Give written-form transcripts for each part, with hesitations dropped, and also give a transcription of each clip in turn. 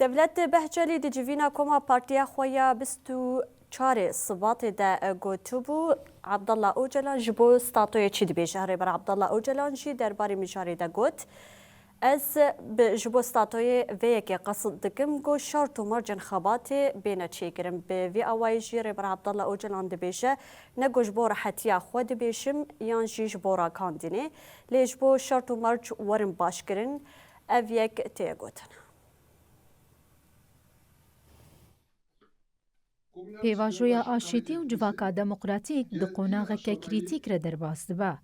دولت بهجلی دی جوینا کما پارتیا خویا بستو چار صبات دا گوتوبو عبدالله اوجلان جبو ستاتوی چی دی بیشه بر عبدالله اوجلان جی درباری میجاری دا گوت از جبو ستاتوی وی که قصد دکم گو شرط و مرجن خبات بین چی کرم به وی آوای جی بر عبدالله اوجلان دی بیشه نگو جبو راحتیا خود بیشم یان جی جبو را کاندینه لی جبو شرط و مرج ورم باش کرن او یک تیگوتن. پیواژویا آشتی و جواکا دموکراتیک د قوناغکه کریتیک را درباست با.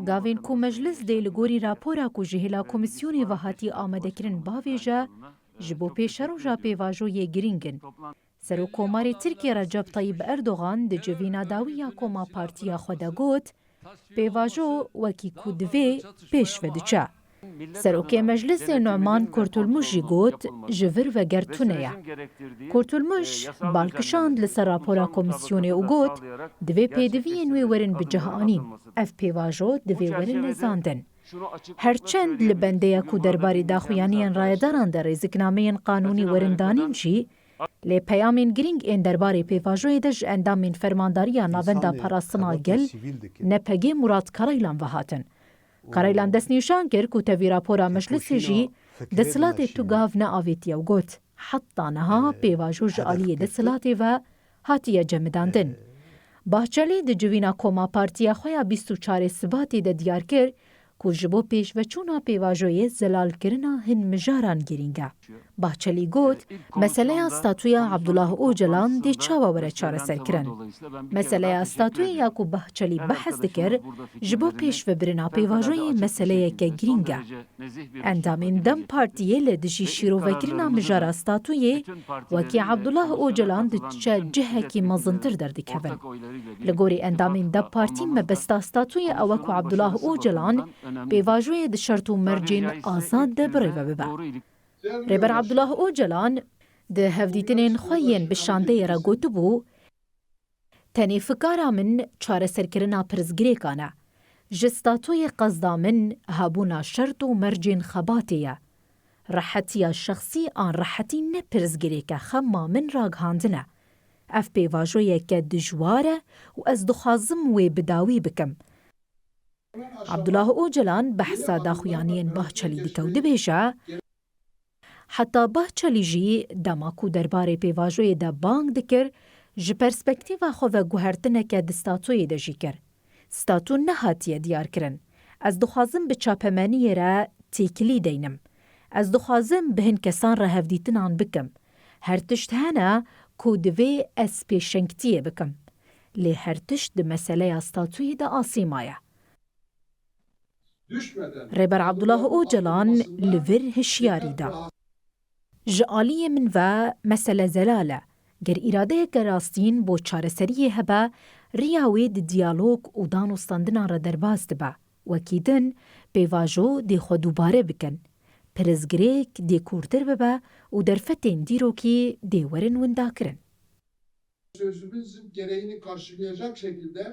گاوین کو مجلس دی لگوری راپورا کو جهلا کمیسیونی وحاتی آمده کرن باویجا جبو پیشرو جا پیواژوی گرینگن. سرو کوماری ترکیه رجب طیب اردوغان د جوینا داویا کوما پارتیا خودا گوت پیواژو وکی کو دوی پیش ودچا. سروکی مجلس نعمان کورتولموش گوت جور و گرتونه. کورتولموش بالکشاند لسر راپورا کمیسیونه او گوت دوی پیدوی نوی ورن بجهانین اف پیواژو دوی ورن نزاندن. هرچند لبنده کو درباری داخویانیان رایداران در ریزکنامین قانونی ورندانین جی لی پیامین گرینگ این درباری پیواژوی دج اندامین فرمانداریا ناوندا پاراستنا گل نپگی مراد کرایلان وحاتن. کرایلان دست نیشان کرد که تاوی راپورا مجلسی جی دسلات تو گاو نآویتی و گوت حتی نها پیواژو جالی دسلات و هاتیه جمداندن. باحچلی د جوینا کوما پارتیا خویا 24 سباتی د دیار کرد که جبو پیش و چونا پیواژوی زلال کرنا هن مجاران گرینگا. باحچلی گوت مسئله استاتوی عبدالله اوجلان دی چاوا وره چاره سر کرن. مسئله استاتوی یاکو باحچلی بحث دکر جبو پیش و برنا پیواژوی مسئله که گرینگا. اندامین دم پارتیه لدجی شیرو وکرنا مجار استاتوی وکی عبدالله اوجلان دی چه جهه کی مزنتر دردکهون. لگوری اندامین دم پارتی مبستا استاتوی اوکو عبدالله اوجلان پیواژوی د شرط و مرجین آزاد ده بری و ببا. ریبر عبدالله اوجلان ده هفدیتنین خوین بشانده را گوتو بو تنی فکارا من چاره سرکرنا پرزگریکانه. جستاتوی قصدا من هابونا شرط و مرجین خباتیه. راحتیا شخصی آن راحتی نه پرزگریکه خما من راگ هاندنه. اف پیواژوی که دجواره و از دخوازم وی بداوی بکم. عبدالله اوجلان بحثا داخویانین باحچلی دکو دبیجا حتی باحچلی جی دماکو درباره پیواژوی دا بانگ دکر جی پرسپکتیوا خواه گوهرتنه که دستاتوی دا جی کر. ستاتو نهاتیه دیار کرن. از دخوازم به چاپمانی را تیکلی دینم. از دخوازم به هن کسان را هفدیتنان بکم. هر تشت هنه کو دوی از پیشنگتیه بکم. لی هر تشت ده مسئله استاتوی دا آسیمایه. ریبر عبدالله اوجلان لور هشیاری دا. جعالی من و مسئله زلاله. گر اراده که راستین بو چارسریه هبه ریاوی دی دیالوگ و دانوستاندنا را درباست با. وکیدن پیواژو دی خود دوباره بکن. پرزگریک دی کورتر ببه و درفتین دیروکی دی ورن وندا کرن. Sözümüzün gereğini karşılayacak şekilde